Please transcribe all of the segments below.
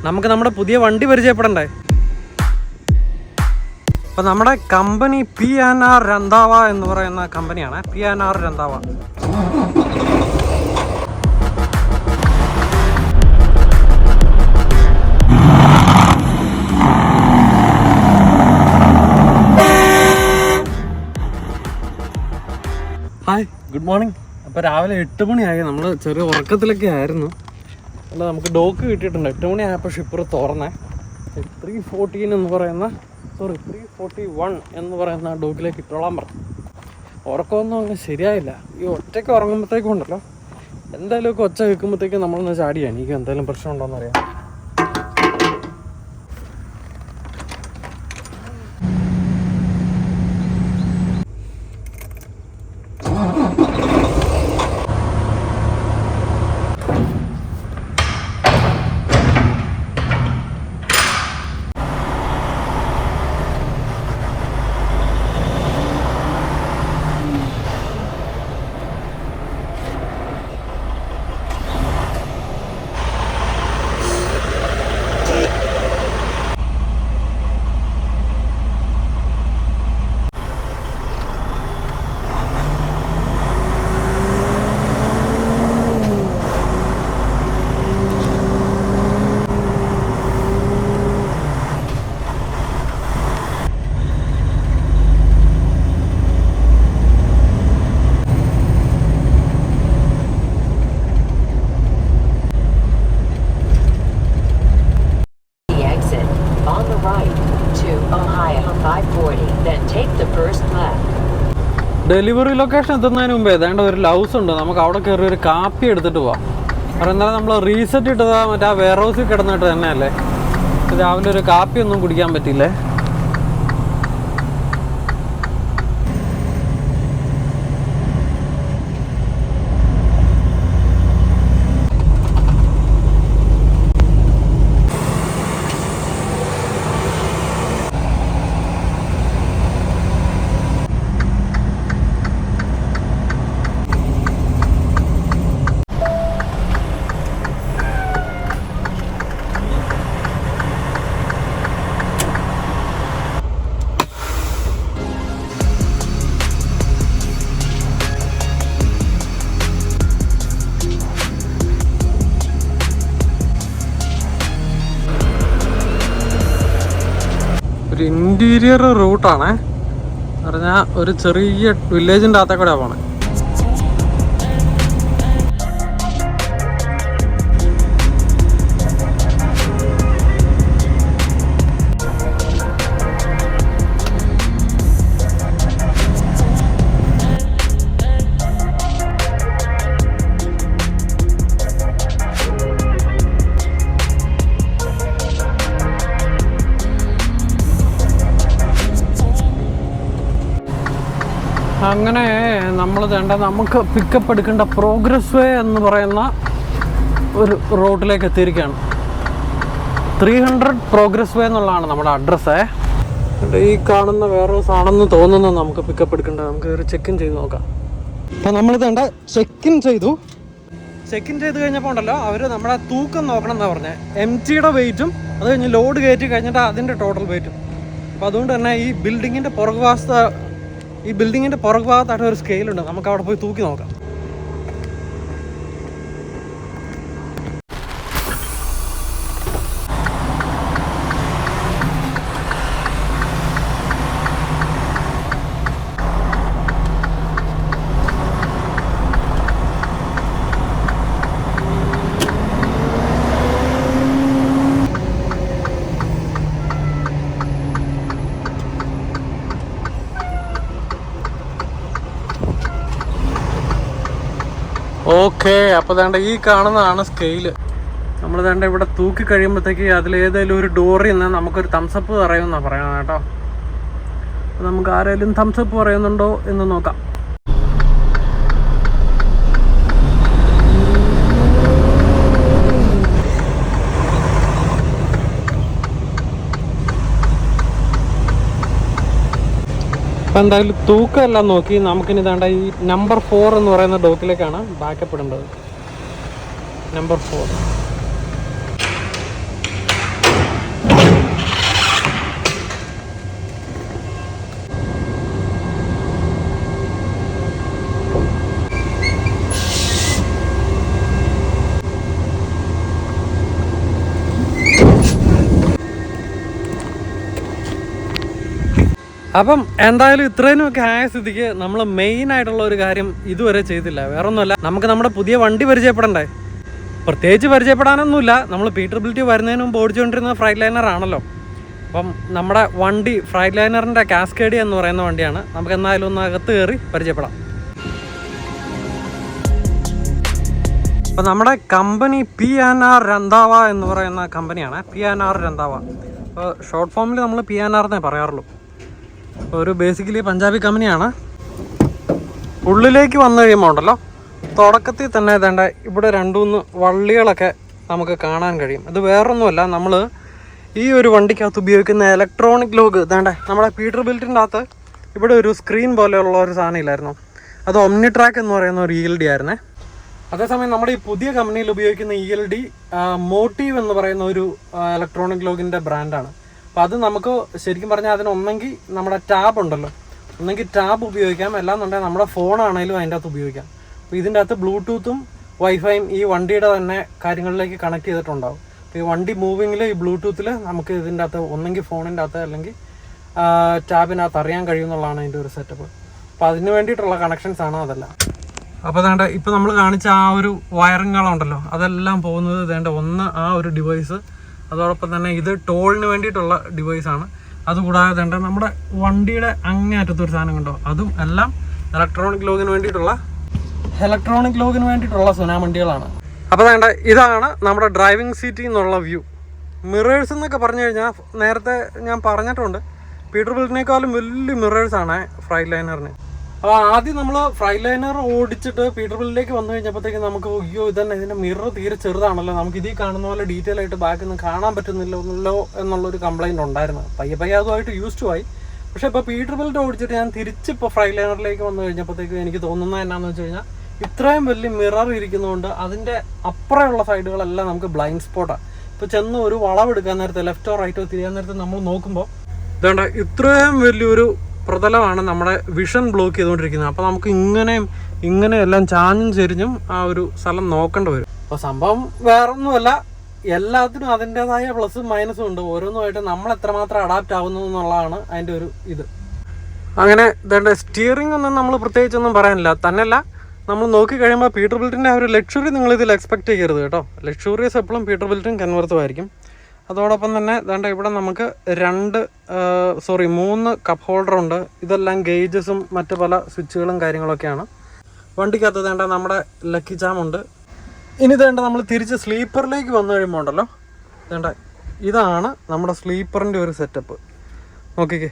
നമുക്ക് നമ്മുടെ പുതിയ വണ്ടി പരിചയപ്പെടണ്ടേ? അപ്പോൾ നമ്മുടെ കമ്പനി P&R രന്താവ എന്ന് പറയുന്ന കമ്പനിയാണ്. P&R രന്താവ. Hi, good morning. അപ്പോൾ രാവിലെ 8 മണിയായി. നമ്മൾ ചെറിയ ഉറക്കത്തിലൊക്കെ ആയിരുന്നു. അല്ല, നമുക്ക് ഡോക്ക് കിട്ടിയിട്ടുണ്ട്. 8 മണിയായപ്പോൾ ഷിപ്പർ തുറന്നേ. 341 എന്ന് പറയുന്ന ഡോക്കിലേക്ക് ഇട്ടോളാൻ പറഞ്ഞു. ഉറക്കമൊന്നും അങ്ങനെ ശരിയായില്ല. ഈ ഒറ്റയ്ക്ക് ഉറങ്ങുമ്പോഴത്തേക്കും ഉണ്ടല്ലോ, എന്തായാലും ഒക്കെ ഒച്ച കേൾക്കുമ്പോഴത്തേക്കും നമ്മളൊന്ന് ചാടിയാണ്. എനിക്ക് എന്തായാലും പ്രശ്നമുണ്ടോയെന്ന് അറിയാം. ഡെലിവറി ലൊക്കേഷൻ എത്തുന്നതിന് മുമ്പേ ഏതാണ്ട് ഒരു ലൗസ് ഉണ്ട്. നമുക്ക് അവിടെ കയറി ഒരു കാപ്പി എടുത്തിട്ട് പോവാം. കാരണം എന്നാലും നമ്മൾ റീസെറ്റ് ഇട്ടതാ മറ്റേ ആ വെയർ ഹൗസിൽ കിടന്നിട്ട് തന്നെയല്ലേ. രാവിലെ ഒരു കാപ്പി ഒന്നും കുടിക്കാൻ പറ്റില്ലേ. ഒരു ഇൻറ്റീരിയർ റൂട്ടാണേ. പറഞ്ഞാൽ ഒരു ചെറിയ വില്ലേജിൻ്റെ അകത്തെ കൂടെ പോണേ. അങ്ങനെ നമ്മൾ നമുക്ക് പിക്കപ്പ് എടുക്കേണ്ട പ്രോഗ്രസ് വേ എന്ന് പറയുന്ന ഒരു റോഡിലേക്ക് എത്തിയിരിക്കുകയാണ്. 300 പ്രോഗ്രസ് വേ എന്നുള്ളതാണ് നമ്മുടെ അഡ്രസ്സേ. ഈ കാണുന്ന വേറെ ആണെന്ന് തോന്നുന്നു നമുക്ക് പിക്കപ്പ് എടുക്കേണ്ടത്. നമുക്ക് ഒരു ചെക്ക് ഇൻ ചെയ്ത് നോക്കാം. അപ്പോൾ നമ്മളിത് ചെക്ക് ഇൻ ചെയ്തു കഴിഞ്ഞപ്പോൾ ഉണ്ടല്ലോ, അവർ നമ്മുടെ തൂക്കം നോക്കണം എന്നാണ് പറഞ്ഞത്. MTയുടെ വെയിറ്റും അത് കഴിഞ്ഞ് ലോഡ് കയറ്റി കഴിഞ്ഞിട്ട് അതിൻ്റെ ടോട്ടൽ വെയിറ്റും. അപ്പോൾ അതുകൊണ്ട് തന്നെ ഈ ബിൽഡിങ്ങിൻ്റെ പുറകു ഭാഗത്തായിട്ട് ഒരു സ്കെയിലുണ്ട്. നമുക്ക് അവിടെ പോയി തൂക്കി നോക്കാം. ഓക്കെ, അപ്പോൾ വേണ്ട ഈ കാണുന്നതാണ് സ്കെയില്. നമ്മൾ വേണ്ട ഇവിടെ തൂക്കി കഴിയുമ്പോഴത്തേക്ക് അതിലേതെങ്കിലും ഒരു ഡോറിൽ നിന്ന് നമുക്കൊരു തംസപ്പ് പറയുമെന്നാണ് പറയണം കേട്ടോ. അപ്പോൾ നമുക്ക് ആരെങ്കിലും തംസപ്പ് പറയുന്നുണ്ടോ എന്ന് നോക്കാം. അപ്പോൾ എന്തായാലും തൂക്കമെല്ലാം നോക്കി നമുക്കിനി വേണ്ട ഈ നമ്പർ 4 എന്ന് പറയുന്ന ഡോക്കിലേക്കാണ് ബാക്കപ്പ് ഇടേണ്ടത്. നമ്പർ 4. അപ്പം എന്തായാലും ഇത്രയുമൊക്കെ ആയ സ്ഥിതിക്ക് നമ്മൾ മെയിൻ ആയിട്ടുള്ള ഒരു കാര്യം ഇതുവരെ ചെയ്തില്ല. വേറൊന്നുമല്ല, നമുക്ക് നമ്മുടെ പുതിയ വണ്ടി പരിചയപ്പെടണ്ടേ. പ്രത്യേകിച്ച് പരിചയപ്പെടാനൊന്നുമില്ല. നമ്മൾ പീറ്റർബിലിറ്റി വരുന്നതിന് മുമ്പ് ഓടിച്ചുകൊണ്ടിരുന്ന ഫ്രൈറ്റ് ലൈനർ ആണല്ലോ. അപ്പം നമ്മുടെ വണ്ടി ഫ്രൈറ്റ് ലൈനറിൻ്റെ കാസ്കേഡിയ എന്ന് പറയുന്ന വണ്ടിയാണ്. നമുക്ക് എന്തായാലും ഒന്ന് അകത്ത് കയറി പരിചയപ്പെടാം. അപ്പോൾ നമ്മുടെ കമ്പനി P&R രന്താവ എന്ന് പറയുന്ന കമ്പനിയാണ്. P&R രന്താവ. അപ്പോൾ ഷോർട്ട് ഫോമിൽ നമ്മൾ P&R എന്നേ പറയാറുള്ളൂ. ഒരു ബേസിക്കലി പഞ്ചാബി കമ്പനിയാണ്. ഉള്ളിലേക്ക് വന്നു കഴിയുമ്പോൾ ഉണ്ടല്ലോ, തുടക്കത്തിൽ തന്നെ വേണ്ട ഇവിടെ 2-3 വള്ളികളൊക്കെ നമുക്ക് കാണാൻ കഴിയും. ഇത് വേറൊന്നുമല്ല, നമ്മൾ ഈ ഒരു വണ്ടിക്കകത്ത് ഉപയോഗിക്കുന്ന ഇലക്ട്രോണിക് ലോഗ് വേണ്ട നമ്മുടെ പീറ്റർബിലിറ്റിൻ്റെ അകത്ത് ഇവിടെ ഒരു സ്ക്രീൻ പോലെയുള്ള ഒരു സാധനം ഇല്ലായിരുന്നു. അത് ഒമ്നിട്രാക്ക് എന്ന് പറയുന്ന ഒരു ELD ആയിരുന്നേ. അതേസമയം നമ്മുടെ ഈ പുതിയ കമ്പനിയിൽ ഉപയോഗിക്കുന്ന ELD മോട്ടീവ് എന്ന് പറയുന്ന ഒരു ഇലക്ട്രോണിക് ലോഗിൻ്റെ ബ്രാൻഡാണ്. അപ്പോൾ അത് നമുക്ക് ശരിക്കും പറഞ്ഞാൽ അതിനൊന്നെങ്കിൽ നമ്മുടെ ടാബ് ഉണ്ടല്ലോ, ഒന്നെങ്കിൽ ടാബ് ഉപയോഗിക്കാം, അല്ലാന്നുണ്ടെങ്കിൽ നമ്മുടെ ഫോണാണെങ്കിലും അതിൻ്റെ അകത്ത് ഉപയോഗിക്കാം. അപ്പോൾ ഇതിൻ്റെ അകത്ത് ബ്ലൂടൂത്തും വൈഫൈയും ഈ വണ്ടിയുടെ തന്നെ കാര്യങ്ങളിലേക്ക് കണക്ട് ചെയ്തിട്ടുണ്ടാവും. അപ്പോൾ ഈ വണ്ടി മൂവിങ്ങിൽ ഈ ബ്ലൂടൂത്തിൽ നമുക്ക് ഇതിൻ്റെ അകത്ത് ഒന്നെങ്കിൽ ഫോണിൻ്റെ അകത്ത് അല്ലെങ്കിൽ ടാബിനകത്ത് അറിയാൻ കഴിയുമെന്നുള്ളതാണ് അതിൻ്റെ ഒരു സെറ്റപ്പ്. അപ്പോൾ അതിന് വേണ്ടിയിട്ടുള്ള കണക്ഷൻസാണ് അതെല്ലാം. അപ്പോൾ വേണ്ട ഇപ്പോൾ നമ്മൾ കാണിച്ച ആ ഒരു വയറിങ്ങുകളുണ്ടല്ലോ, അതെല്ലാം പോകുന്നത് വേണ്ട ഒന്ന് ആ ഒരു ഡിവൈസ്, അതോടൊപ്പം തന്നെ ഇത് ടോളിന് വേണ്ടിയിട്ടുള്ള ഡിവൈസാണ്. അതുകൂടാതെ വേണ്ട നമ്മുടെ വണ്ടിയുടെ അങ്ങേയറ്റത്തൊരു സാധനം കണ്ടോ, അതും എല്ലാം ഇലക്ട്രോണിക് ലോഗിന് വേണ്ടിയിട്ടുള്ള സുനാമണ്ടികളാണ്. അപ്പോൾ വേണ്ട ഇതാണ് നമ്മുടെ ഡ്രൈവിംഗ് സീറ്റിൽ നിന്നുള്ള വ്യൂ. മിറേഴ്സ് എന്നൊക്കെ പറഞ്ഞു കഴിഞ്ഞാൽ നേരത്തെ ഞാൻ പറഞ്ഞിട്ടുണ്ട്, പീറ്റർബിലിറ്റിനേക്കാളും വലിയ മിറേഴ്സാണ് ഫ്രൈറ്റ് ലൈനറിന്. അപ്പോൾ ആദ്യം നമ്മൾ ഫ്രൈറ്റ് ലൈനർ ഓടിച്ചിട്ട് പീറ്റർബിലിറ്റിലേക്ക് വന്നു കഴിഞ്ഞപ്പോഴത്തേക്ക് നമുക്ക് അയ്യോ ഇതന്നെ ഇതിൻ്റെ മിറർ തീരെ ചെറുതാണല്ലോ, നമുക്ക് ഇതിൽ കാണുന്ന പോലെ ഡീറ്റെയിൽ ആയിട്ട് ബാക്കിൽ നിന്ന് കാണാൻ പറ്റുന്നില്ലല്ലോ എന്നുള്ളൊരു കംപ്ലയിൻറ്റ് ഉണ്ടായിരുന്നു. പയ്യെ അതുമായിട്ട് യൂസ് ടു ആയി. പക്ഷേ ഇപ്പോൾ പീറ്റർബിലിറ്റി ഓടിച്ചിട്ട് ഞാൻ തിരിച്ചിപ്പോൾ ഫ്രൈറ്റ് ലൈനറിലേക്ക് വന്നു കഴിഞ്ഞപ്പോഴത്തേക്ക് എനിക്ക് തോന്നുന്നത് എന്നാന്ന് വെച്ച് കഴിഞ്ഞാൽ ഇത്രയും വലിയ മിറർ ഇരിക്കുന്നതുകൊണ്ട് അതിൻ്റെ അപ്പുറമുള്ള സൈഡുകളെല്ലാം നമുക്ക് ബ്ലൈൻഡ് സ്പോട്ടാണ്. ഇപ്പോൾ ചെന്ന് ഒരു വളവെടുക്കാൻ നേരത്തെ ലെഫ്റ്റോ റൈറ്റോ തിരിയാൻ നേരത്തെ നമ്മൾ നോക്കുമ്പോൾ ഇതുകൊണ്ട് ഇത്രയും വലിയൊരു പ്രതലമാണ് നമ്മുടെ വിഷൻ ബ്ലോക്ക് ചെയ്തുകൊണ്ടിരിക്കുന്നത്. അപ്പോൾ നമുക്ക് ഇങ്ങനെയെല്ലാം ചാഞ്ഞും ചെരിഞ്ഞും ആ ഒരു സ്ഥലം നോക്കേണ്ടി വരും. അപ്പോൾ സംഭവം വേറൊന്നുമല്ല, എല്ലാത്തിനും അതിൻ്റെതായ പ്ലസും മൈനസും ഉണ്ട്. ഓരോന്നുമായിട്ട് നമ്മൾ എത്രമാത്രം അഡാപ്റ്റ് ആവുന്നു എന്നുള്ളതാണ് അതിൻ്റെ ഒരു ഇത്. അങ്ങനെ ഇതേണ്ട സ്റ്റിയറിംഗ് ഒന്നും നമ്മൾ പ്രത്യേകിച്ചൊന്നും പറയാനില്ല. തന്നെയല്ല, നമ്മൾ നോക്കിക്കഴിയുമ്പോൾ പീറ്റർബിലിറ്റിൻ്റെ ആ ഒരു ലക്ഷറി നിങ്ങളിതിൽ എക്സ്പെക്റ്റ് ചെയ്യരുത് കേട്ടോ. ലക്ഷറിയസ് എപ്പോഴും പീറ്റർബിലിറ്റിയും കൻവർത്തും ആയിരിക്കും. അതോടൊപ്പം തന്നെ വേണ്ട ഇവിടെ നമുക്ക് 3 കപ്പ് ഹോൾഡറുണ്ട്. ഇതെല്ലാം ഗേജസും മറ്റ് പല സ്വിച്ചുകളും കാര്യങ്ങളൊക്കെയാണ്. വണ്ടിക്കകത്ത് വേണ്ട നമ്മുടെ ലക്കി ജാമുണ്ട്. ഇനി വേണ്ട നമ്മൾ തിരിച്ച് സ്ലീപ്പറിലേക്ക് വന്നു കഴിയുമ്പോൾ ഉണ്ടല്ലോ, വേണ്ട ഇതാണ് നമ്മുടെ സ്ലീപ്പറിൻ്റെ ഒരു സെറ്റപ്പ്. നോക്കിക്കേ,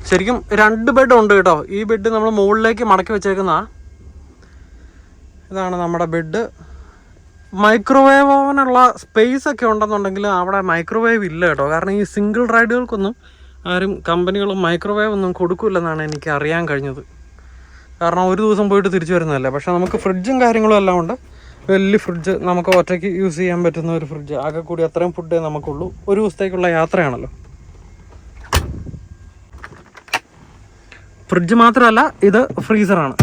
ശരിക്കും 2 ബെഡ് ഉണ്ട് കേട്ടോ. ഈ ബെഡ് നമ്മൾ മുകളിലേക്ക് മടക്കി വെച്ചേക്കുന്നതാണ്. ഇതാണ് നമ്മുടെ ബെഡ്. മൈക്രോവേവ് ഓവനുള്ള സ്പേസ് ഒക്കെ ഉണ്ടെന്നുണ്ടെങ്കിൽ അവിടെ മൈക്രോവേവ് ഇല്ല കേട്ടോ. കാരണം ഈ സിംഗിൾ റൈഡുകൾക്കൊന്നും ആരും കമ്പനികളും മൈക്രോവേവ് ഒന്നും കൊടുക്കില്ലെന്നാണ് എനിക്ക് അറിയാൻ കഴിഞ്ഞത്. കാരണം ഒരു ദിവസം പോയിട്ട് തിരിച്ചു വരുന്നതല്ലേ. പക്ഷേ നമുക്ക് ഫ്രിഡ്ജും കാര്യങ്ങളും എല്ലാം ഉണ്ട്. വലിയ ഫ്രിഡ്ജ്, നമുക്ക് ഒറ്റയ്ക്ക് യൂസ് ചെയ്യാൻ പറ്റുന്ന ഒരു ഫ്രിഡ്ജ്. ആകെ കൂടി അത്രയും ഫുഡേ നമുക്കുള്ളൂ. ഒരു ദിവസത്തേക്കുള്ള യാത്രയാണല്ലോ. ഫ്രിഡ്ജ് മാത്രമല്ല, ഇത് ഫ്രീസറാണ്.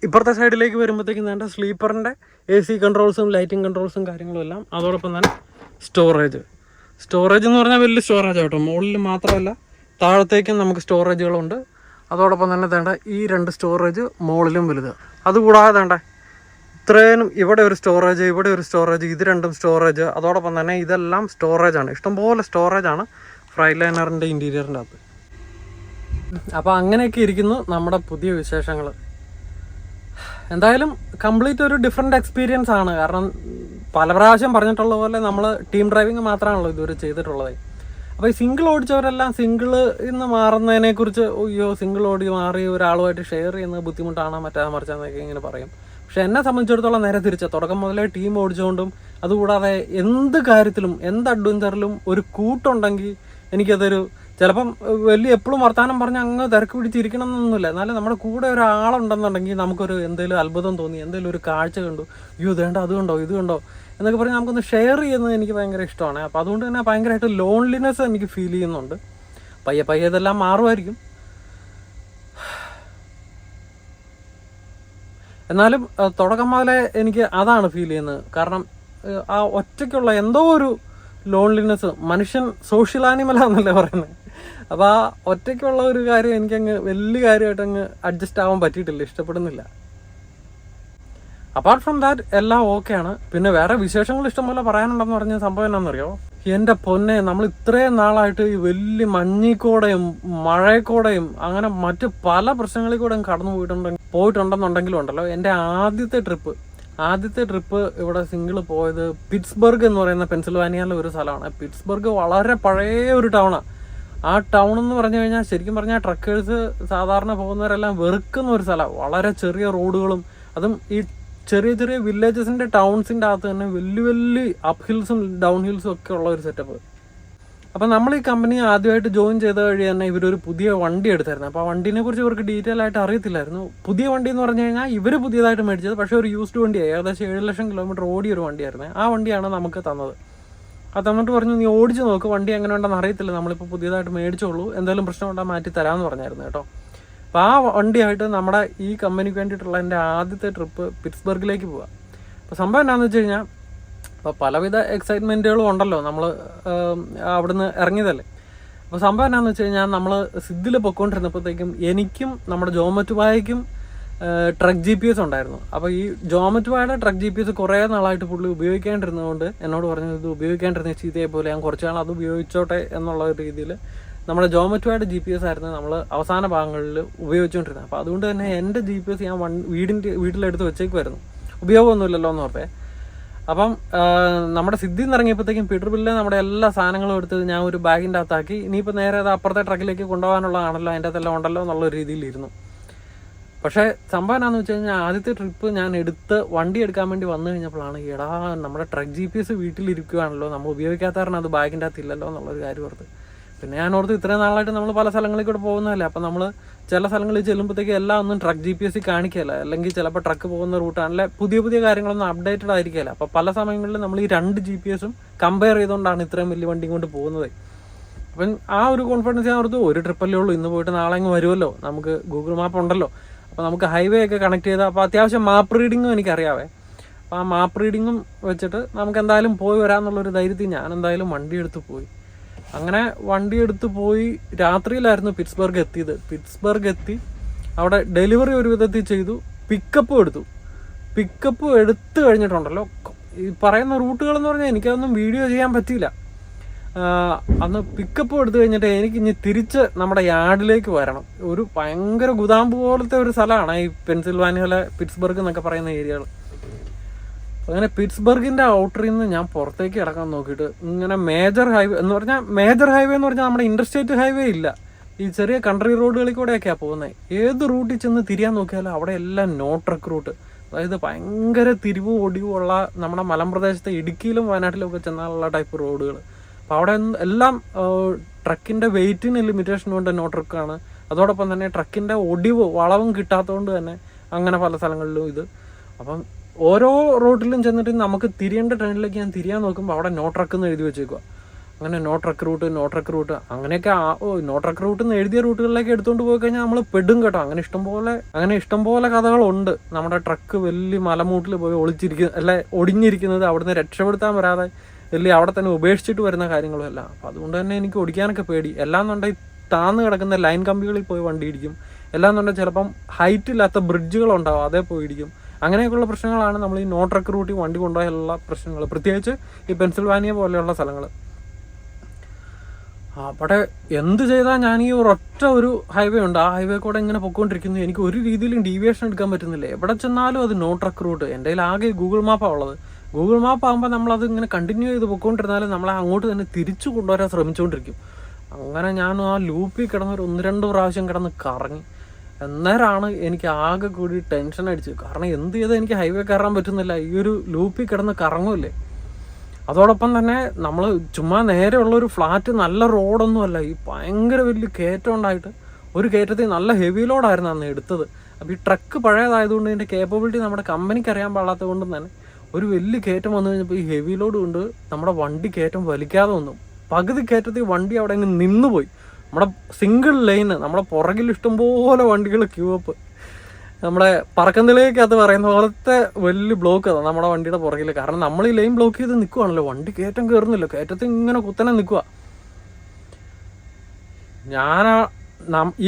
ഇപ്പുറത്തെ സൈഡിലേക്ക് വരുമ്പോഴത്തേക്കും വേണ്ട സ്ലീപ്പറിൻ്റെ AC കൺട്രോൾസും ലൈറ്റിംഗ് കൺട്രോൾസും കാര്യങ്ങളും എല്ലാം. അതോടൊപ്പം തന്നെ സ്റ്റോറേജ് എന്ന് പറഞ്ഞാൽ വലിയ സ്റ്റോറേജ് കേട്ടോ. മുകളിൽ മാത്രമല്ല താഴത്തേക്കും നമുക്ക് സ്റ്റോറേജുകളുണ്ട്. അതോടൊപ്പം തന്നെ വേണ്ട ഈ 2 സ്റ്റോറേജ് മുകളിലും വലുത്. അതുകൂടാതെ വേണ്ട ഇത്രയും ഇവിടെ ഒരു സ്റ്റോറേജ്, ഇവിടെ ഒരു സ്റ്റോറേജ്, ഇത് 2 സ്റ്റോറേജ്. അതോടൊപ്പം തന്നെ ഇതെല്ലാം സ്റ്റോറേജാണ്. ഇഷ്ടംപോലെ സ്റ്റോറേജാണ് ഫ്രൈറ്റ് ലൈനറിൻ്റെ ഇൻറ്റീരിയറിൻ്റെ അകത്ത്. അപ്പോൾ അങ്ങനെയൊക്കെ ഇരിക്കുന്നു നമ്മുടെ പുതിയ വിശേഷങ്ങൾ. എന്തായാലും കംപ്ലീറ്റ് ഒരു ഡിഫറെൻ്റ് എക്സ്പീരിയൻസ് ആണ്. കാരണം പല പ്രാവശ്യം പറഞ്ഞിട്ടുള്ള പോലെ നമ്മൾ ടീം ഡ്രൈവിങ് മാത്രമാണല്ലോ ഇതുവരെ ചെയ്തിട്ടുള്ളത്. അപ്പോൾ ഈ സിംഗിൾ ഓടിച്ചവരെല്ലാം സിംഗിൾ ഇന്ന് മാറുന്നതിനെക്കുറിച്ച് അയ്യോ സിംഗിൾ ഓടി മാറി ഒരാളുമായിട്ട് ഷെയർ ചെയ്യുന്നത് ബുദ്ധിമുട്ടാണ്, മറ്റേ മറിച്ചെന്നൊക്കെ ഇങ്ങനെ പറയും. പക്ഷെ എന്നെ സംബന്ധിച്ചിടത്തോളം നേരെ തിരിച്ച, തുടക്കം മുതലേ ടീം ഓടിച്ചുകൊണ്ടും അതുകൂടാതെ എന്ത് കാര്യത്തിലും എന്ത് അഡ്വഞ്ചറിലും ഒരു കൂട്ടുണ്ടെങ്കിൽ എനിക്കതൊരു ചിലപ്പം വലിയ എപ്പോഴും വർത്തമാനം പറഞ്ഞ് അങ്ങ് തിരക്ക് പിടിച്ചിരിക്കണം എന്നൊന്നുമില്ല. എന്നാലും നമ്മുടെ കൂടെ ഒരാളുണ്ടെന്നുണ്ടെങ്കിൽ നമുക്കൊരു എന്തെങ്കിലും അത്ഭുതം തോന്നി, എന്തെങ്കിലും ഒരു കാഴ്ച കണ്ടു, അയ്യോ ഇതേണ്ട അത് കണ്ടോ ഇത് കണ്ടോ എന്നൊക്കെ പറഞ്ഞ് നമുക്കൊന്ന് ഷെയർ ചെയ്യുന്നത് എനിക്ക് ഭയങ്കര ഇഷ്ടമാണ്. അപ്പോൾ അതുകൊണ്ട് തന്നെ ഭയങ്കരമായിട്ട് ലോൺലിനെസ് എനിക്ക് ഫീൽ ചെയ്യുന്നുണ്ട്. പയ്യെ ഇതെല്ലാം മാറുമായിരിക്കും. എന്നാലും തുടക്കം മുതലേ എനിക്ക് അതാണ് ഫീൽ ചെയ്യുന്നത്. കാരണം ആ ഒറ്റയ്ക്കുള്ള എന്തോ ഒരു ലോൺലിനെസ്. മനുഷ്യൻ സോഷ്യൽ ആനിമലാന്നല്ലേ പറയുന്നത്. അപ്പോൾ ആ ഒറ്റയ്ക്കുള്ള ഒരു കാര്യം എനിക്കങ്ങ് വലിയ കാര്യമായിട്ട് അങ്ങ് അഡ്ജസ്റ്റ് ആവാൻ പറ്റിയിട്ടില്ല, ഇഷ്ടപ്പെടുന്നില്ല. അപ്പാർട്ട് ഫ്രം ദാറ്റ് എല്ലാം ഓക്കെയാണ്. പിന്നെ വേറെ വിശേഷങ്ങൾ ഇഷ്ടംപോലെ പറയാനുണ്ടെന്ന് പറഞ്ഞ സംഭവം എന്നാണെന്നറിയോ? എൻ്റെ പൊന്നെ, നമ്മൾ ഇത്രയും നാളായിട്ട് ഈ വലിയ മഞ്ഞിക്കൂടെയും മഴയക്കൂടെയും അങ്ങനെ മറ്റ് പല പ്രശ്നങ്ങളിൽ കൂടെ കടന്നു പോയിട്ടുണ്ടെന്നുണ്ടെങ്കിലും ഉണ്ടല്ലോ, എൻ്റെ ആദ്യത്തെ ട്രിപ്പ് ഇവിടെ സിംഗിൾ പോയത് പിറ്റ്സ്ബർഗ് എന്ന് പറയുന്ന പെൻസിൽവാനിയയിലെ ഒരു സ്ഥലമാണ്. പിറ്റ്സ്ബർഗ് വളരെ പഴയ ഒരു ടൗണാണ്. ആ ടൗൺ എന്ന് പറഞ്ഞു കഴിഞ്ഞാൽ ശരിക്കും പറഞ്ഞാൽ ട്രക്കേഴ്സ് സാധാരണ പോകുന്നവരെല്ലാം വെറുക്കുന്ന ഒരു സ്ഥലമാണ്. വളരെ ചെറിയ റോഡുകളും, അതും ഈ ചെറിയ ചെറിയ വില്ലേജസിൻ്റെ ടൗൺസിൻ്റെ അകത്ത് തന്നെ വലിയ വലിയ അപ്പ് ഹിൽസും ഡൗൺ ഹിൽസും ഒക്കെ ഉള്ള ഒരു സെറ്റപ്പ്. അപ്പോൾ നമ്മൾ ഈ കമ്പനി ആദ്യമായിട്ട് ജോയിൻ ചെയ്ത വഴി തന്നെ ഇവരൊരു പുതിയ വണ്ടി എടുത്തായിരുന്നു. അപ്പോൾ ആ വണ്ടീനെ കുറിച്ച് ഇവർക്ക് ഡീറ്റെയിൽ ആയിട്ട് അറിയത്തില്ലായിരുന്നു. പുതിയ വണ്ടി എന്ന് പറഞ്ഞു കഴിഞ്ഞാൽ ഇവർ പുതിയതായിട്ട് മേടിച്ചത്, പക്ഷേ ഒരു യൂസ്ഡ് വണ്ടിയായി. ഏകദേശം 7 ലക്ഷം കിലോമീറ്റർ ഓടിയ ഒരു വണ്ടിയായിരുന്നു. ആ വണ്ടിയാണ് നമുക്ക് തന്നത്. അത് തന്നിട്ട് പറഞ്ഞു, നീ ഓടിച്ച് നോക്ക്, വണ്ടി എങ്ങനെ ഉണ്ടെന്ന് അറിയത്തില്ല, നമ്മളിപ്പോൾ പുതിയതായിട്ട് മേടിച്ചോളൂ, എന്തെങ്കിലും പ്രശ്നം ഉണ്ടാകും മാറ്റി തരാമെന്ന് പറഞ്ഞായിരുന്നു കേട്ടോ. അപ്പോൾ ആ വണ്ടിയായിട്ട് നമ്മുടെ ഈ കമ്പനിക്ക് വേണ്ടിയിട്ടുള്ള എൻ്റെ ആദ്യത്തെ ട്രിപ്പ് പിറ്റ്സ്ബർഗിലേക്ക് പോവുക. അപ്പോൾ സംഭവം എന്താണെന്ന് വെച്ച് കഴിഞ്ഞാൽ, അപ്പോൾ പലവിധ എക്സൈറ്റ്മെൻറ്റുകളും ഉണ്ടല്ലോ, നമ്മൾ അവിടുന്ന് ഇറങ്ങിയതല്ലേ. അപ്പോൾ സംഭവം എന്താണെന്ന് വെച്ച് കഴിഞ്ഞാൽ, നമ്മൾ സിദ്ധിൽ പൊയ്ക്കൊണ്ടിരുന്നപ്പോഴത്തേക്കും എനിക്കും നമ്മുടെ ജോമറ്റുവായയ്ക്കും ട്രക്ക് GPS ഉണ്ടായിരുന്നു. അപ്പോൾ ഈ ജോമറ്റുവായുടെ ട്രക്ക് GPS കുറേ നാളായിട്ട് പുള്ളി ഉപയോഗിക്കാണ്ടിരുന്നതുകൊണ്ട് എന്നോട് പറഞ്ഞു, ഇത് ഉപയോഗിക്കാണ്ടിരുന്ന ചീത്തയെ പോലെ ഞാൻ കുറച്ച് നാൾ അത് ഉപയോഗിച്ചോട്ടെ എന്നുള്ള ഒരു രീതിയിൽ നമ്മുടെ ജോമറ്റുവായുടെ GPS ആയിരുന്നു നമ്മൾ അവസാന ഭാഗങ്ങളിൽ ഉപയോഗിച്ചുകൊണ്ടിരുന്നത്. അപ്പോൾ അതുകൊണ്ട് തന്നെ എൻ്റെ GPS ഞാൻ വീട്ടിലെടുത്ത് വെച്ചേക്കുമായിരുന്നു, ഉപയോഗമൊന്നുമില്ലല്ലോ എന്ന് ഓർത്തേ. അപ്പം നമ്മുടെ സിദ്ധിയിൽ നിന്ന് ഇറങ്ങിയപ്പോഴത്തേക്കും പീറ്റർബില്ലിൽ നമ്മുടെ എല്ലാ സാധനങ്ങളും എടുത്ത് ഞാൻ ഒരു ബാഗിൻ്റെ അകത്താക്കി. ഇനിയിപ്പോൾ നേരെ അത് അപ്പുറത്തെ ട്രക്കിലേക്ക് കൊണ്ടുപോകാനുള്ളതാണല്ലോ, അതിൻ്റെ അകത്തെല്ലാം ഉണ്ടല്ലോ എന്നുള്ളൊരു രീതിയിലിരുന്നു. പക്ഷേ സംഭവം എന്താണെന്ന് വെച്ച് കഴിഞ്ഞാൽ, ആദ്യത്തെ ട്രിപ്പ് ഞാൻ വണ്ടി എടുക്കാൻ വേണ്ടി വന്നു കഴിഞ്ഞപ്പോഴാണ്, എടാ നമ്മുടെ ട്രക്ക് GPS വീട്ടിലിരിക്കുകയാണല്ലോ, നമ്മൾ ഉപയോഗിക്കാത്ത കാരണം അത് ബാഗിൻ്റെ അകത്ത് ഇല്ലല്ലോ എന്നുള്ളൊരു കാര്യം ഓർത്ത്. പിന്നെ ഞാൻ ഓർത്ത് ഇത്രയും നാളായിട്ട് നമ്മൾ പല സ്ഥലങ്ങളിൽ കൂടെ പോകുന്നതല്ലേ, അപ്പോൾ നമ്മൾ ചില സ്ഥലങ്ങളിൽ ചെല്ലുമ്പോഴത്തേക്ക് എല്ലാം ഒന്നും ട്രക്ക് GPS കാണിക്കുകയില്ല, അല്ലെങ്കിൽ ചിലപ്പോൾ ട്രക്ക് പോകുന്ന റൂട്ടാണല്ലേ പുതിയ പുതിയ കാര്യങ്ങളൊന്നും അപ്ഡേറ്റഡ് ആയിരിക്കില്ല. അപ്പോൾ പല സമയങ്ങളിൽ നമ്മൾ ഈ 2 GPS കമ്പയർ ചെയ്തുകൊണ്ടാണ് ഇത്രയും വലിയ വണ്ടിയും കൊണ്ട് പോകുന്നത്. അപ്പം ആ ഒരു കോൺഫിഡൻസ് ഞാൻ ഓർത്തു, ഒരു ട്രിപ്പല്ലേ ഉള്ളൂ, ഇന്ന് പോയിട്ട് നാളെ അങ്ങ് വരുമല്ലോ, നമുക്ക് ഗൂഗിൾ മാപ്പ് ഉണ്ടല്ലോ, അപ്പോൾ നമുക്ക് ഹൈവേ ഒക്കെ കണക്ട് ചെയ്താൽ, അപ്പോൾ അത്യാവശ്യം മാപ്പ് റീഡിങ്ങും എനിക്കറിയാവേ. അപ്പോൾ ആ മാപ്പ് റീഡിങ്ങും വെച്ചിട്ട് നമുക്ക് എന്തായാലും പോയി വരാമെന്നുള്ളൊരു ധൈര്യത്തിൽ ഞാൻ എന്തായാലും വണ്ടി എടുത്ത് പോയി. അങ്ങനെ വണ്ടി എടുത്ത് പോയി രാത്രിയിലായിരുന്നു പിറ്റ്സ്ബർഗ് എത്തിയത്. പിറ്റ്സ്ബർഗ് എത്തി അവിടെ ഡെലിവറി ഒരു വിധത്തിൽ ചെയ്തു, പിക്കപ്പും എടുത്തു കഴിഞ്ഞിട്ടുണ്ടല്ലോ. ഈ പറയുന്ന റൂട്ടുകളെന്ന് പറഞ്ഞാൽ എനിക്കതൊന്നും വീഡിയോ ചെയ്യാൻ പറ്റിയില്ല. അന്ന് പിക്കപ്പ് എടുത്തു കഴിഞ്ഞിട്ട് എനിക്ക് ഇനി തിരിച്ച് നമ്മുടെ യാർഡിലേക്ക് വരണം. ഒരു ഭയങ്കര ഗുദാമ്പ് പോലത്തെ ഒരു സ്ഥലമാണ് ഈ പെൻസിൽവാനിയയിലെ പിറ്റ്സ്ബർഗ് എന്നൊക്കെ പറയുന്ന ഏരിയകൾ. അങ്ങനെ പിറ്റ്സ്ബർഗിൻ്റെ ഔട്ടറിൽ നിന്ന് ഞാൻ പുറത്തേക്ക് ഇറക്കാൻ നോക്കിയിട്ട് ഇങ്ങനെ മേജർ ഹൈവേ എന്ന് പറഞ്ഞാൽ നമ്മുടെ ഇൻ്റർസ്റ്റേറ്റ് ഹൈവേ ഇല്ല, ഈ ചെറിയ കൺട്രി റോഡുകളിൽ കൂടെയൊക്കെയാണ് പോകുന്നത്. ഏത് റൂട്ടിൽ ചെന്ന് തിരിയാൻ നോക്കിയാലും അവിടെ എല്ലാം നോ ട്രക്ക് റൂട്ട്. അതായത് ഭയങ്കര തിരിവും ഒടിവുമുള്ള, നമ്മുടെ മലമ്പ്രദേശത്തെ ഇടുക്കിയിലും വയനാട്ടിലും ഒക്കെ ചെന്നാലുള്ള ടൈപ്പ് റോഡുകൾ. അപ്പോൾ അവിടെ എല്ലാം ട്രക്കിൻ്റെ വെയിറ്റിന് ലിമിറ്റേഷൻ കൊണ്ട് നോ ട്രക്കാണ്. അതോടൊപ്പം തന്നെ ട്രക്കിൻ്റെ വളവും കിട്ടാത്തതുകൊണ്ട് തന്നെ അങ്ങനെ പല സ്ഥലങ്ങളിലും ഇത്. അപ്പം ഓരോ റൂട്ടിലും ചെന്നിട്ട് നമുക്ക് തിരിയേണ്ട ട്രെയിനിലേക്ക് ഞാൻ തിരിയാൻ നോക്കുമ്പോൾ അവിടെ നോ ട്രക്ക് എന്ന് എഴുതി വെച്ചേക്കുക. അങ്ങനെ നോ ട്രക്ക് റൂട്ട് അങ്ങനെയൊക്കെ നോ ട്രക്ക് റൂട്ട് എന്ന് എഴുതിയ റൂട്ടുകളിലേക്ക് എടുത്തുകൊണ്ട് പോയി കഴിഞ്ഞാൽ നമ്മൾ പെടും കേട്ടോ. അങ്ങനെ ഇഷ്ടംപോലെ കഥകളുണ്ട്. നമ്മുടെ ട്രക്ക് വലിയ മലമൂട്ടിൽ പോയി ഒടിഞ്ഞിരിക്കുന്നത്, അവിടുന്ന് രക്ഷപ്പെടുത്താൻ വരാതെ വലിയ അവിടെ തന്നെ ഉപേക്ഷിച്ചിട്ട് വരുന്ന കാര്യങ്ങളും എല്ലാം. അപ്പോൾ അതുകൊണ്ട് തന്നെ എനിക്ക് ഓടിക്കാനൊക്കെ പേടി. എല്ലാന്നുണ്ടെങ്കിൽ താന്ന് കിടക്കുന്ന ലൈൻ കമ്പികളിൽ പോയി വണ്ടി ഇടിക്കും, എല്ലാന്നുണ്ടെങ്കിൽ ചിലപ്പം ഹൈറ്റ് ഇല്ലാത്ത ബ്രിഡ്ജുകളുണ്ടാവും, അതേ പോയി ഇടിക്കും. അങ്ങനെയൊക്കെയുള്ള പ്രശ്നങ്ങളാണ് നമ്മൾ ഈ നോ ട്രക്ക് റൂട്ടിൽ വണ്ടി കൊണ്ടുപോയുള്ള പ്രശ്നങ്ങൾ, പ്രത്യേകിച്ച് ഈ പെൻസിൽവാനിയ പോലെയുള്ള സ്ഥലങ്ങൾ. അവിടെ എന്ത് ചെയ്താൽ ഞാൻ ഈ ഒരു ഹൈവേ ഉണ്ട്, ആ ഹൈവേ കൂടെ ഇങ്ങനെ പൊയ്ക്കൊണ്ടിരിക്കുന്നു, എനിക്ക് ഒരു രീതിയിലും ഡീവിയേഷൻ എടുക്കാൻ പറ്റുന്നില്ല. എവിടെ ചെന്നാലും അത് നോ ട്രക്ക് റൂട്ട്. എൻ്റെ കയ്യിൽ ആകെ ഗൂഗിൾ മാപ്പാണ് ഉള്ളത്. ഗൂഗിൾ മാപ്പ് ആകുമ്പോൾ നമ്മളത് ഇങ്ങനെ കണ്ടിന്യൂ ചെയ്ത് പൊയ്ക്കൊണ്ടിരുന്നാലും നമ്മളെ അങ്ങോട്ട് തന്നെ തിരിച്ചു കൊണ്ടുവരാൻ ശ്രമിച്ചുകൊണ്ടിരിക്കും. അങ്ങനെ ഞാൻ ആ ലൂപ്പിൽ കിടന്നൊരു 1-2 പ്രാവശ്യം കിടന്ന് കറങ്ങി. അന്നേരമാണ് എനിക്ക് ആകെ കൂടി ടെൻഷൻ അടിച്ചു. കാരണം എന്ത് ചെയ്താൽ എനിക്ക് ഹൈവേ കയറാൻ പറ്റുന്നില്ല, ഈ ഒരു ലൂപ്പിൽ കിടന്ന് കറങ്ങുമല്ലേ. അതോടൊപ്പം തന്നെ നമ്മൾ ചുമ്മാ നേരെയുള്ളൊരു ഫ്ലാറ്റ് നല്ല റോഡൊന്നുമല്ല, ഈ ഭയങ്കര വലിയ കയറ്റം ഉണ്ടായിട്ട് ഒരു കയറ്റത്തിൽ നല്ല ഹെവി ലോഡായിരുന്നു അന്ന് എടുത്തത്. അപ്പോൾ ഈ ട്രക്ക് പഴയതായതുകൊണ്ട് ഇതിൻ്റെ കേപ്പബിലിറ്റി നമ്മുടെ കമ്പനിക്ക് അറിയാൻ പാടാത്തത് കൊണ്ടും തന്നെ ഒരു വലിയ കയറ്റം വന്നു കഴിഞ്ഞപ്പോൾ ഈ ഹെവി ലോഡ് കൊണ്ട് നമ്മുടെ വണ്ടി കയറ്റം വലിക്കാതെ വന്നു. പകുതി കയറ്റത്തിൽ വണ്ടി അവിടെ അങ്ങ് നിന്നുപോയി. നമ്മുടെ സിംഗിൾ ലൈന്, നമ്മുടെ പുറകിൽ ഇഷ്ടംപോലെ വണ്ടികൾ ക്യൂ അപ്പ്. നമ്മുടെ പറക്കന്തലേക്കകത്ത് പറയുന്ന പോലത്തെ വലിയ ബ്ലോക്ക് അതാണ് നമ്മുടെ വണ്ടിയുടെ പുറകിൽ. കാരണം നമ്മൾ ഈ ലൈൻ ബ്ലോക്ക് ചെയ്ത് നിൽക്കുവാണല്ലോ, വണ്ടി കയറ്റം കയറുന്നില്ല, കയറ്റത്തിൽ ഇങ്ങനെ കുത്തനെ നിൽക്കുക.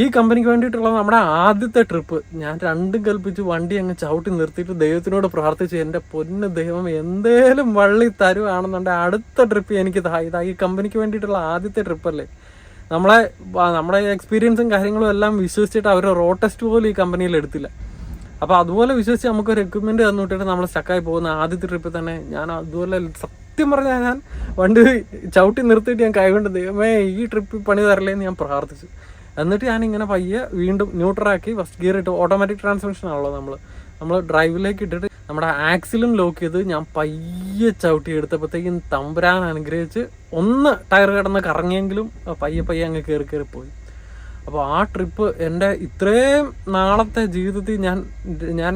ഈ കമ്പനിക്ക് വേണ്ടിയിട്ടുള്ള നമ്മുടെ ആദ്യത്തെ ട്രിപ്പ് ഞാൻ രണ്ടും കൽപ്പിച്ച് വണ്ടി അങ്ങ് ചവിട്ടി നിർത്തിയിട്ട് ദൈവത്തിനോട് പ്രാർത്ഥിച്ചു, എൻ്റെ പൊന്ന് ദൈവം എന്തേലും വള്ളി തരുവാണെന്നുണ്ടെങ്കിൽ അടുത്ത ട്രിപ്പ് എനിക്ക് ഇതാ ഈ കമ്പനിക്ക് വേണ്ടിയിട്ടുള്ള ആദ്യത്തെ ട്രിപ്പല്ലേ. നമ്മുടെ എക്സ്പീരിയൻസും കാര്യങ്ങളും എല്ലാം വിശ്വസിച്ചിട്ട് അവർ റോഡ് ടെസ്റ്റ് പോലും ഈ കമ്പനിയിൽ എടുത്തില്ല. അപ്പോൾ അതുപോലെ വിശ്വസിച്ച് നമുക്കൊരു എക്വിപ്മെൻറ്റ് തന്നു വിട്ടിട്ട് നമ്മൾ സ്റ്റക്കായി പോകുന്ന ആദ്യത്തെ ട്രിപ്പിൽ തന്നെ ഞാൻ അതുപോലെ സത്യം പറഞ്ഞാൽ ഞാൻ വണ്ടി ചവിട്ടി നിർത്തിയിട്ട് ഞാൻ കൈകൊണ്ട് ദൈവമേ ഈ ട്രിപ്പ് പണി തരലേന്ന് ഞാൻ പ്രാർത്ഥിച്ചു. എന്നിട്ട് ഞാനിങ്ങനെ പയ്യെ വീണ്ടും ന്യൂട്രലാക്കി ഫസ്റ്റ് ഗിയർ ഇട്ട്, ഓട്ടോമാറ്റിക് ട്രാൻസ്മിഷൻ ആണല്ലോ നമ്മൾ ഡ്രൈവിലേക്ക് ഇട്ടിട്ട് നമ്മുടെ ആക്സിലും ലോക്ക് ചെയ്ത് ഞാൻ പയ്യെ ചവിട്ടി എടുത്തപ്പോഴത്തേക്കും തമ്പുരാൻ അനുഗ്രഹിച്ച് ഒന്ന് ടയർ കിടന്ന് കറങ്ങിയെങ്കിലും പയ്യെ അങ്ങ് കയറി പോയി. അപ്പോൾ ആ ട്രിപ്പ് എൻ്റെ ഇത്രയും നാളത്തെ ജീവിതത്തിൽ ഞാൻ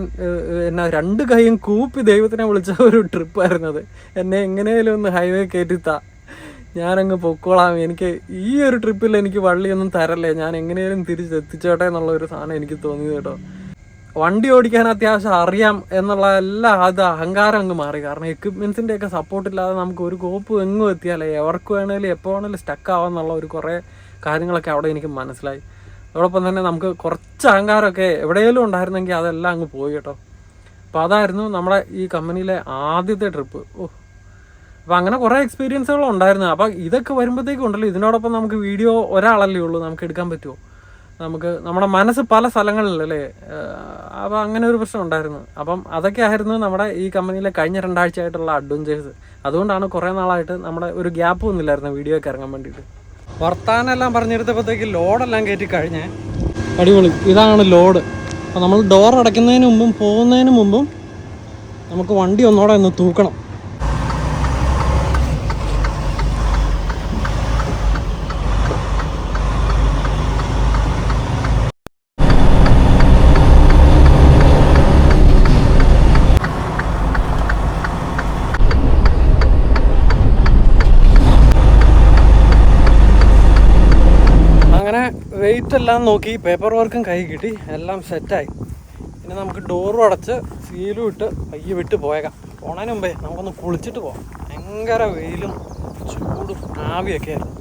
എന്നെ രണ്ട് കൈയും കൂപ്പി ദൈവത്തിനെ വിളിച്ച ഒരു ട്രിപ്പായിരുന്നത്. എന്നെ എങ്ങനെയും ഒന്ന് ഹൈവേ കയറ്റിത്താ, ഞാനങ്ങ് പൊക്കോളാം, എനിക്ക് ഈ ഒരു ട്രിപ്പിൽ എനിക്ക് വള്ളിയൊന്നും തരല്ലേ, ഞാൻ എങ്ങനെയും തിരിച്ചെത്തിച്ചോട്ടെ എന്നുള്ള ഒരു സാധനം എനിക്ക് തോന്നിയത് കേട്ടോ. വണ്ടി ഓടിക്കാൻ അത്യാവശ്യം അറിയാം എന്നുള്ള അത് അഹങ്കാരം അങ്ങ് മാറി. കാരണം എക്വിപ്മെൻസിൻ്റെയൊക്കെ സപ്പോർട്ടില്ലാതെ നമുക്ക് ഒരു കോപ്പ് എങ്ങും എത്തിയാലേ എവർക്ക് വേണേലും എപ്പോൾ വേണേലും സ്റ്റക്ക് ആവാന്നുള്ള ഒരു കുറേ കാര്യങ്ങളൊക്കെ അവിടെ എനിക്ക് മനസ്സിലായി. അതോടൊപ്പം തന്നെ നമുക്ക് കുറച്ച് അഹങ്കാരമൊക്കെ എവിടെയെങ്കിലും ഉണ്ടായിരുന്നെങ്കിൽ അതെല്ലാം അങ്ങ് പോയി കേട്ടോ. അപ്പോൾ അതായിരുന്നു നമ്മുടെ ഈ കമ്പനിയിലെ ആദ്യത്തെ ട്രിപ്പ്. അപ്പോൾ അങ്ങനെ കുറേ എക്സ്പീരിയൻസുകളും ഉണ്ടായിരുന്നു. അപ്പോൾ ഇതൊക്കെ വരുമ്പോഴത്തേക്കും ഉണ്ടല്ലോ, ഇതിനോടൊപ്പം നമുക്ക് വീഡിയോ ഒരാളല്ലേ ഉള്ളൂ, നമുക്ക് എടുക്കാൻ പറ്റുമോ? നമ്മുടെ മനസ്സ് പല സ്ഥലങ്ങളിലല്ലേ. അപ്പോൾ അങ്ങനെ ഒരു പ്രശ്നം ഉണ്ടായിരുന്നു. അപ്പം അതൊക്കെ ആയിരുന്നു നമ്മുടെ ഈ കമ്പനിയിലെ കഴിഞ്ഞ 2 ആഴ്ചയായിട്ടുള്ള അഡ്വഞ്ചേഴ്സ്. അതുകൊണ്ടാണ് കുറേ നാളായിട്ട് നമ്മുടെ ഒരു ഗ്യാപ്പ് ഒന്നുമില്ലായിരുന്നു വീഡിയോയ്ക്ക് ഇറങ്ങാൻ വേണ്ടിയിട്ട്. വർത്താനെല്ലാം പറഞ്ഞെടുത്തപ്പോഴത്തേക്ക് ലോഡെല്ലാം കയറ്റി കഴിഞ്ഞേ. അടിപൊളി, ഇതാണ് ലോഡ്. അപ്പോൾ നമ്മൾ ഡോർ അടയ്ക്കുന്നതിന് മുമ്പും പോകുന്നതിന് മുമ്പും നമുക്ക് വണ്ടി ഒന്ന് തൂക്കണം. വെയിറ്റ് എല്ലാം നോക്കി, പേപ്പർ വർക്കും കൈ കിട്ടി, എല്ലാം സെറ്റായി. പിന്നെ നമുക്ക് ഡോറും അടച്ച് സീലും ഇട്ട് പയ്യെ വിട്ട് പോയേക്കാം. പോണതിന് മുമ്പേ നമുക്കൊന്ന് കുളിച്ചിട്ട് പോകാം. ഭയങ്കര വെയിലും ചൂടും ആവിയൊക്കെ ആയിരുന്നു.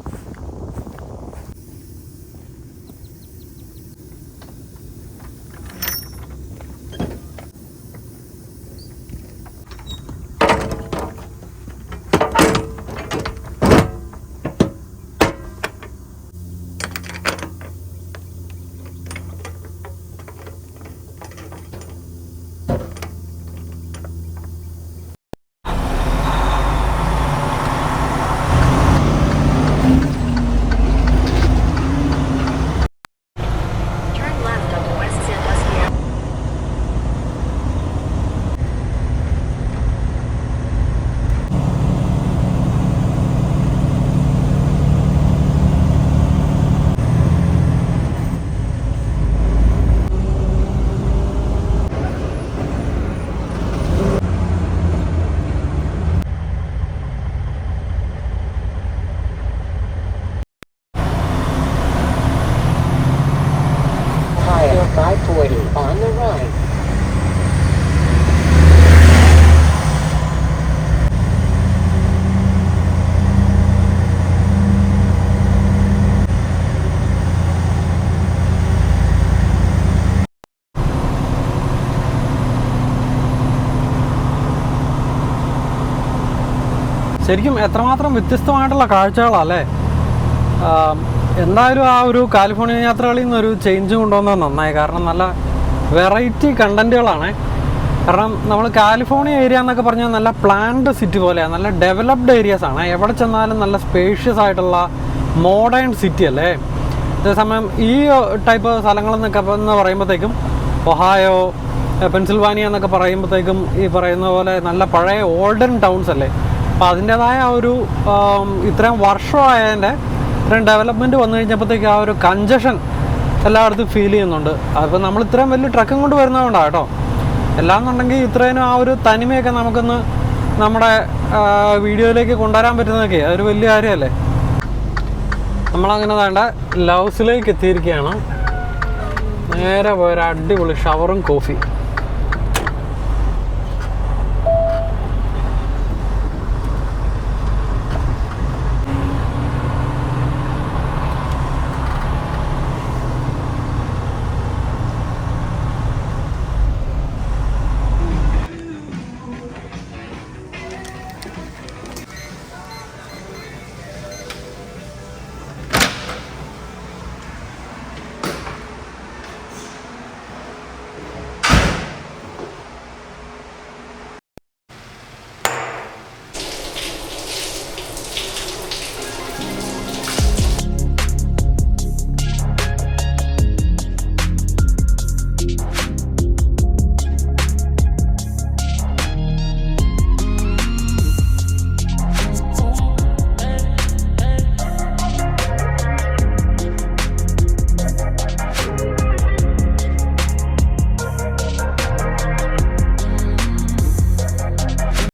on the right. ശരിക്കും എത്രമാത്രം വ്യത്യസ്തമായിട്ടുള്ള കാഴ്ചകളല്ലേ. എന്തായാലും ആ ഒരു കാലിഫോർണിയ യാത്രകളിൽ നിന്നൊരു ചേഞ്ച് കൊണ്ടുവന്നത് നന്നായി. കാരണം നല്ല വെറൈറ്റി കണ്ടൻറ്റുകളാണ്. കാരണം നമ്മൾ കാലിഫോർണിയ ഏരിയ എന്നൊക്കെ പറഞ്ഞാൽ നല്ല പ്ലാൻഡ് സിറ്റി പോലെയാണ്, നല്ല ഡെവലപ്ഡ് ഏരിയാസാണ്. എവിടെ ചെന്നാലും നല്ല സ്പേഷ്യസ് ആയിട്ടുള്ള മോഡേൺ സിറ്റി അല്ലേ. അതേസമയം ഈ ടൈപ്പ് സ്ഥലങ്ങളെന്നൊക്കെ എന്ന് പറയുമ്പോഴത്തേക്കും ഒഹായോ, പെൻസിൽവാനിയ എന്നൊക്കെ പറയുമ്പോഴത്തേക്കും ഈ പറയുന്ന പോലെ നല്ല പഴയ ഓൾഡൻ ടൗൺസ് അല്ലേ. അപ്പോൾ അതിൻ്റേതായ ഒരു ഇത്രയും വർഷമായതിൻ്റെ ഇത്രയും ഡെവലപ്മെൻറ്റ് വന്നു കഴിഞ്ഞപ്പോഴത്തേക്ക് ആ ഒരു കഞ്ചഷൻ എല്ലായിടത്തും ഫീൽ ചെയ്യുന്നുണ്ട്. അപ്പോൾ നമ്മൾ ഇത്രയും വലിയ ട്രക്കും കൊണ്ട് വരുന്നതുകൊണ്ടാണ് കേട്ടോ. എല്ലാമെന്നുണ്ടെങ്കിൽ ഇത്രയും ആ ഒരു തനിമയൊക്കെ നമുക്കൊന്ന് നമ്മുടെ വീഡിയോയിലേക്ക് കൊണ്ടുവരാൻ പറ്റുന്നതൊക്കെ അതൊരു വലിയ കാര്യമല്ലേ. നമ്മളങ്ങനെ വേണ്ട ലൗസിലേക്ക് എത്തിയിരിക്കുകയാണ്. നേരെ പോയൊരു അടിപൊളി ഷവറും കോഫി.